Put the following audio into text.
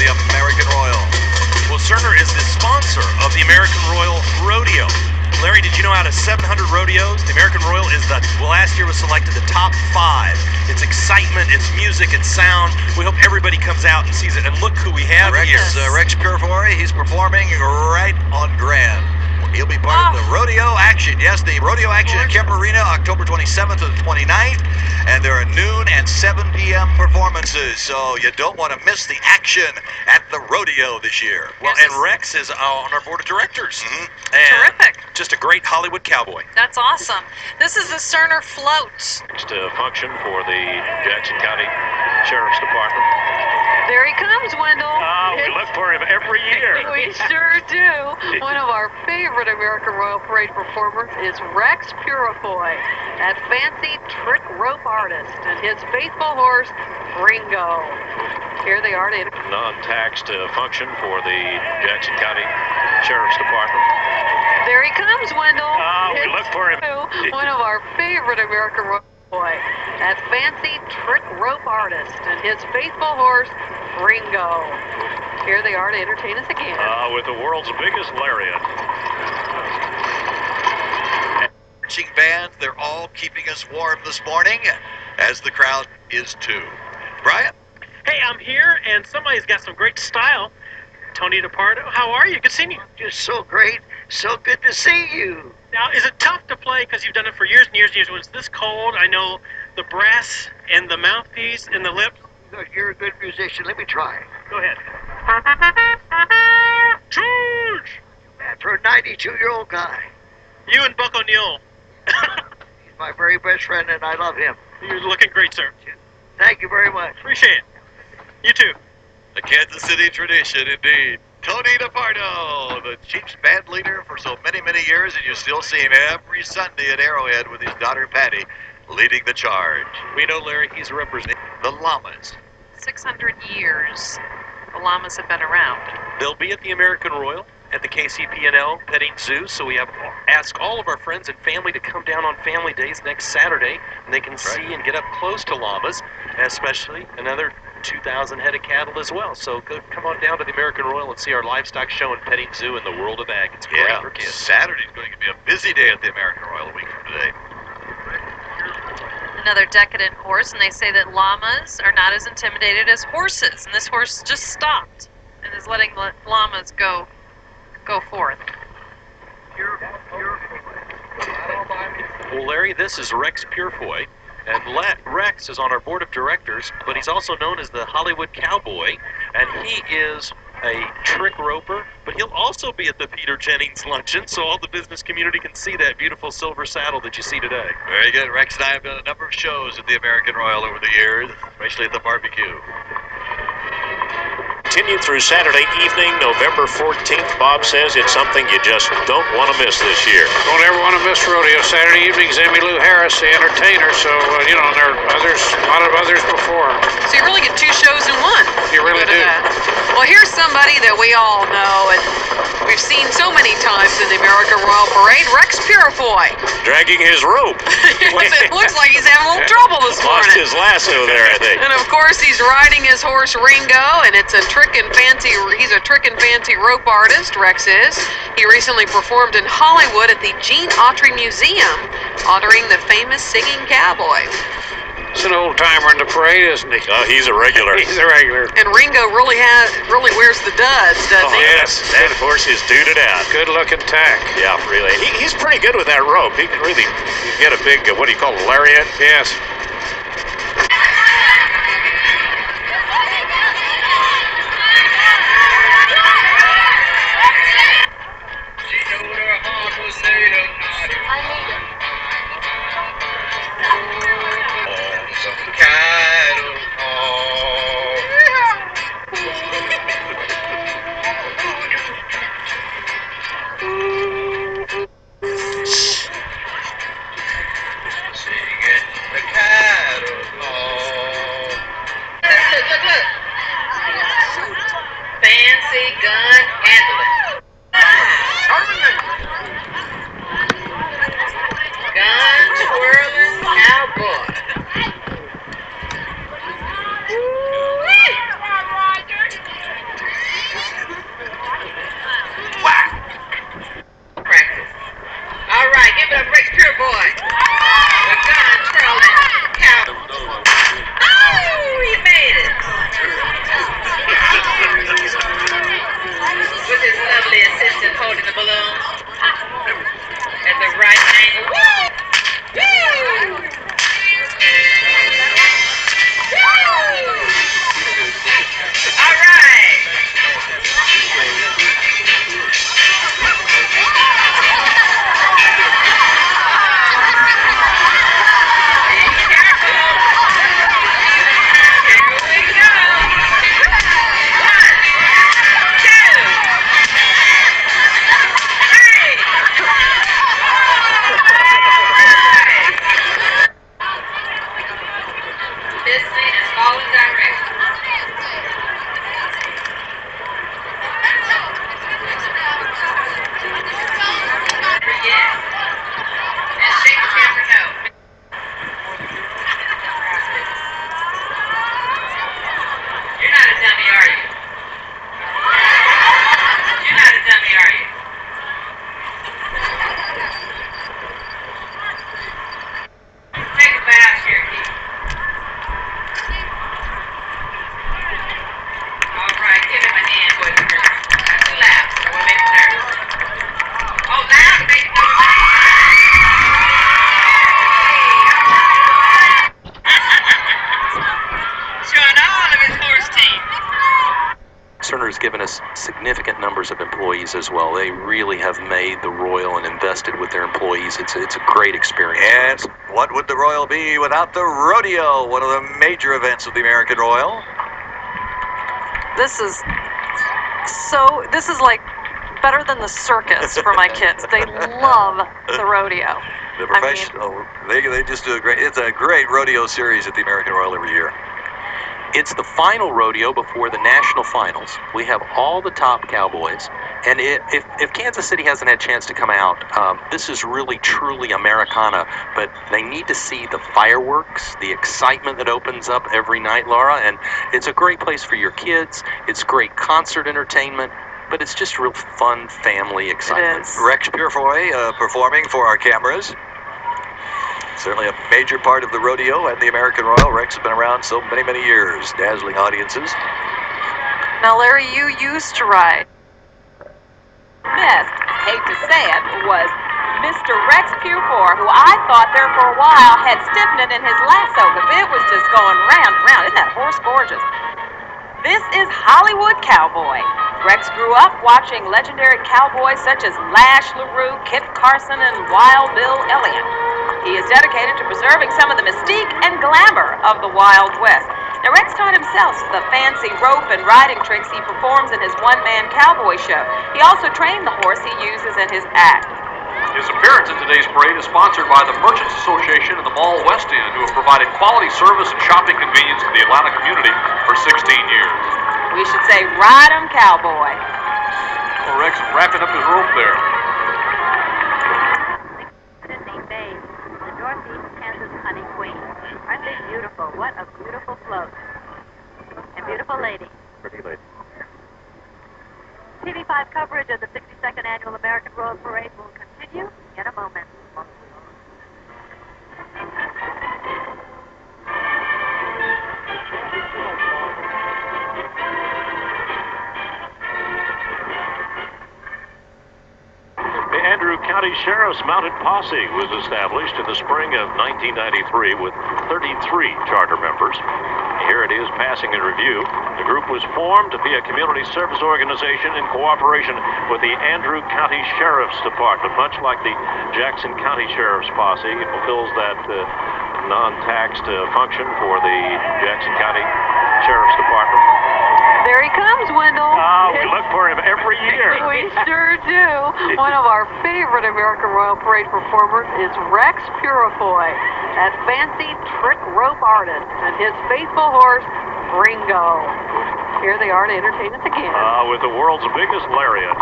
the American Royal. Well, Cerner is the sponsor of the American Royal Rodeo. Larry, did you know out of 700 rodeos, the American Royal is last year was selected the top 5. It's excitement, it's music, it's sound. We hope everybody comes out and sees it. And look who we have Rex, here. Rex Purefoy, he's performing right on Grand. He'll be part of the rodeo action. Yes, the rodeo action at Kemp Arena, October 27th to the 29th. And there are noon and 7 p.m. performances, so you don't want to miss the action at the rodeo this year. Well, and Rex is on our board of directors. Mm-hmm. And terrific. Just a great Hollywood cowboy. That's awesome. This is the Cerner float. Next function for the Jackson County Sheriff's Department. There he comes, Wendell. We look for him every year. We sure do. One of our favorite American Royal Parade performers is Rex Purefoy, that fancy trick rope artist, and his faithful horse, Ringo. Here they are. Non-taxed function for the Jackson County Sheriff's Department. There he comes, Wendell. We look for him. One of our favorite American Royal Boy, that fancy trick rope artist, and his faithful horse, Ringo. Here they are to entertain us again. With the world's biggest lariat. Marching band, they're all keeping us warm this morning, as the crowd is too. Brian? Hey, I'm here, and somebody's got some great style. Tony DePardo, how are you? Good seeing you. Just so great. So good to see you. Now, is it tough to play because you've done it for years and years and years? When it's this cold, I know the brass and the mouthpiece and the lips. You're a good musician. Let me try. Go ahead. George! Man, for a 92-year-old guy. You and Buck O'Neill. He's my very best friend, and I love him. You're looking great, sir. Thank you very much. Appreciate it. You too. The Kansas City tradition, indeed. Tony DePardo, the Chiefs band leader for so many, many years, and you still see him every Sunday at Arrowhead with his daughter Patty leading the charge. We know, Larry, he's representing the llamas. 600 years the llamas have been around. They'll be at the American Royal at the KCP&L Petting Zoo, so we have asked all of our friends and family to come down on family days next Saturday, and they can see and get up close to llamas, especially another 2,000 head of cattle as well. So come on down to the American Royal and see our livestock show and petting zoo in the world of ag. It's great for kids. Saturday's going to be a busy day at the American Royal a week from today. Another decadent horse, and they say that llamas are not as intimidated as horses, and this horse just stopped and is letting llamas go forth. Well, Larry, this is Rex Purefoy, and Rex is on our board of directors, but he's also known as the Hollywood Cowboy, and he is a trick roper, but he'll also be at the Peter Jennings luncheon, so all the business community can see that beautiful silver saddle that you see today. Very good. Rex and I have done a number of shows at the American Royal over the years, especially at the barbecue. Continue through Saturday evening, November 14th. Bob says it's something you just don't want to miss this year. Don't ever want to miss rodeo. Saturday evening's Emmylou Harris, the entertainer, so, there are a lot of others before. So you really get two shows in one. You really do. Well, here's somebody that we all know and we've seen so many times in the American Royal Parade, Rex Purefoy. Dragging his rope. It looks like he's having a little trouble this morning. Lost his lasso there, I think. And of course, he's riding his horse Ringo, and he's a trick and fancy rope artist, Rex is. He recently performed in Hollywood at the Gene Autry Museum, honoring the famous singing cowboy. He's an old timer in the parade, isn't he? Oh, he's a regular. He's a regular. And Ringo really wears the duds, doesn't he? Yes, that horse is duded out. Good looking tack. Yeah, really. He's pretty good with that rope. He can really get a big, what do you call it, lariat? Yes. The This lane is following directions. Yes. And shake the camera no. You're not a dummy, are you? You're not a dummy, are you? Take a bow, Cherokee. All right, give him a hand, boys and girls. Not too loud, so we'll make it nervous. Oh, loud, make it showing all of his horse team. Cerner's given us significant numbers of employees as well. They really have made the Royal and invested with their employees. It's a great experience. And what would the Royal be without the rodeo, one of the major events of the American Royal? This is like better than the circus for my kids. They love the rodeo. The professional, they just do it's a great rodeo series at the American Royal every year. It's the final rodeo before the national finals. We have all the top cowboys. And if Kansas City hasn't had a chance to come out, this is really, truly Americana. But they need to see the fireworks, the excitement that opens up every night, Laura. And it's a great place for your kids. It's great concert entertainment. But it's just real fun family excitement. It is. Rex Purefoy performing for our cameras. Certainly a major part of the rodeo and the American Royal. Rex has been around so many, many years, dazzling audiences. Now, Larry, you used to ride. Missed, hate to say it, was Mr. Rex Purefoy, who I thought there for a while had stiffened it in his lasso because it was just going round and round. Isn't that horse gorgeous? This is Hollywood Cowboy. Rex grew up watching legendary cowboys such as Lash LaRue, Kit Carson, and Wild Bill Elliott. He is dedicated to preserving some of the mystique and glamour of the Wild West. Now, Rex taught himself the fancy rope and riding tricks he performs in his one-man cowboy show. He also trained the horse he uses in his act. His appearance at today's parade is sponsored by the Merchants Association and the Mall West End, who have provided quality service and shopping convenience to the Atlanta community for 16 years. We should say, ride 'em, cowboy. Well, Rex is wrapping up his rope there. Northeast Kansas Honey Queen. Aren't they beautiful? What a beautiful float. And beautiful lady. Pretty lady. TV5 coverage of the 62nd Annual American Royal Parade will continue in a moment. The Andrew County Sheriff's Mounted Posse was established in the spring of 1993 with 33 charter members. Here it is passing in review. The group was formed to be a community service organization in cooperation with the Andrew County Sheriff's Department. Much like the Jackson County Sheriff's Posse, it fulfills that non-taxed function for the Jackson County Sheriff's Department. There he comes, Wendell. We look for him every year. We sure do. One of our favorite American Royal Parade performers is Rex Purefoy, that fancy trick rope artist, and his faithful horse, Ringo. Here they are to entertain us again. With the world's biggest lariat.